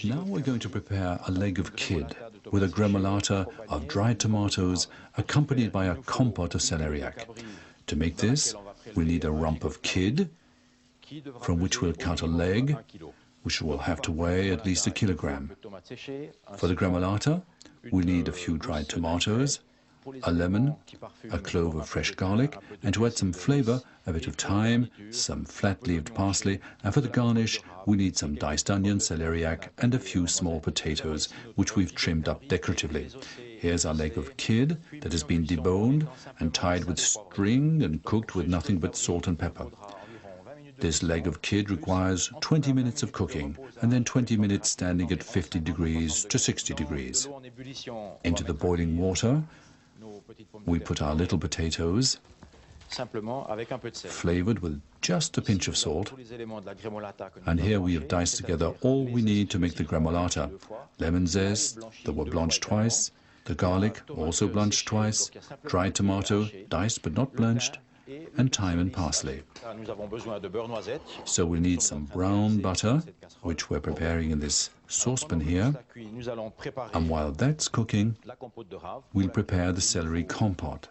Now we're going to prepare a leg of kid with a gremolata of dried tomatoes accompanied by a compote of celeriac. To make this, we need a rump of kid, from which we'll cut a leg, which will have to weigh at least 1 kilogram. For the gremolata, we need a few dried tomatoes, a lemon, a clove of fresh garlic, and to add some flavor, a bit of thyme, some flat-leaved parsley, and for the garnish, we need some diced onion, celeriac, and a few small potatoes, which we've trimmed up decoratively. Here's our leg of kid that has been deboned and tied with string and cooked with nothing but salt and pepper. This leg of kid requires 20 minutes of cooking and then 20 minutes standing at 50 degrees to 60 degrees. Into the boiling water, we put our little potatoes, flavored with just a pinch of salt. And here we have diced together all we need to make the gremolata. Lemon zest, that were blanched twice, the garlic, also blanched twice, dried tomato, diced but not blanched, and thyme and parsley. So we need some brown butter, which we're preparing in this saucepan here. And while that's cooking, we'll prepare the celery compote.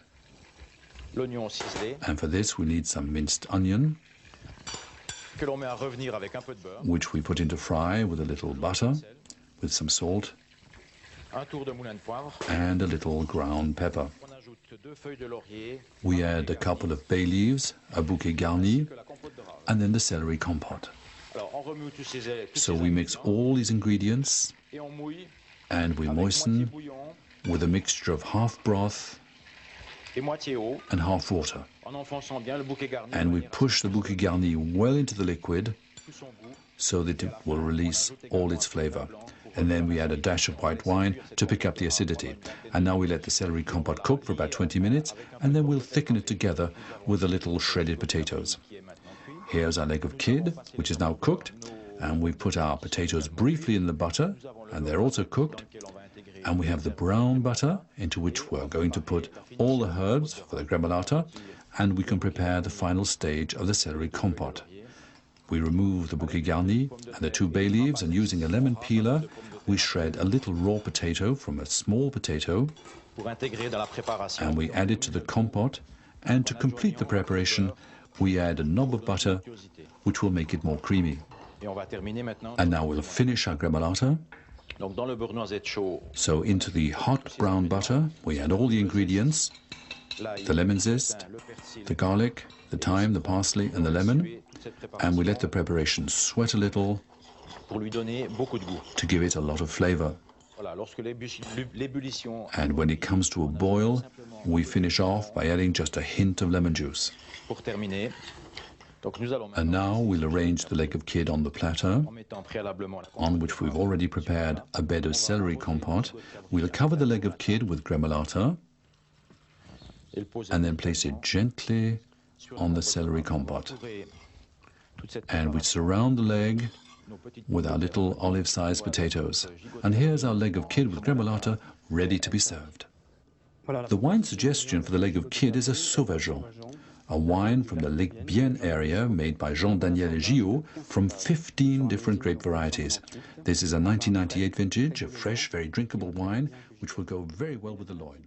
And for this we need some minced onion, which we put into fry with a little butter, with some salt, and a little ground pepper. We add a couple of bay leaves, a bouquet garni, and then the celery compote. So we mix all these ingredients and we moisten with a mixture of half broth and half water. And we push the bouquet garni well into the liquid so that it will release all its flavor. And then we add a dash of white wine to pick up the acidity. And now we let the celery compote cook for about 20 minutes, and then we'll thicken it together with a little shredded potatoes. Here's our leg of kid, which is now cooked, and we've put our potatoes briefly in the butter, and they're also cooked. And we have the brown butter, into which we're going to put all the herbs for the gremolata, and we can prepare the final stage of the celery compote. We remove the bouquet garni and the 2 bay leaves, and using a lemon peeler, we shred a little raw potato from a small potato, and we add it to the compote, and to complete the preparation, we add a knob of butter, which will make it more creamy. And now we'll finish our gremolata. So into the hot brown butter, we add all the ingredients, the lemon zest, the garlic, the thyme, the parsley, and the lemon, and we let the preparation sweat a little to give it a lot of flavor. And when it comes to a boil, we finish off by adding just a hint of lemon juice. And now we'll arrange the leg of kid on the platter, on which we've already prepared a bed of celery compote. We'll cover the leg of kid with gremolata, and then place it gently on the celery compote. And we surround the leg with our little olive-sized potatoes. And here's our leg of kid with gremolata ready to be served. The wine suggestion for the leg of kid is a Sauvageon, a wine from the Lake Bien area made by Jean-Daniel et Gigot from 15 different grape varieties. This is a 1998 vintage, a fresh, very drinkable wine, which will go very well with the loin.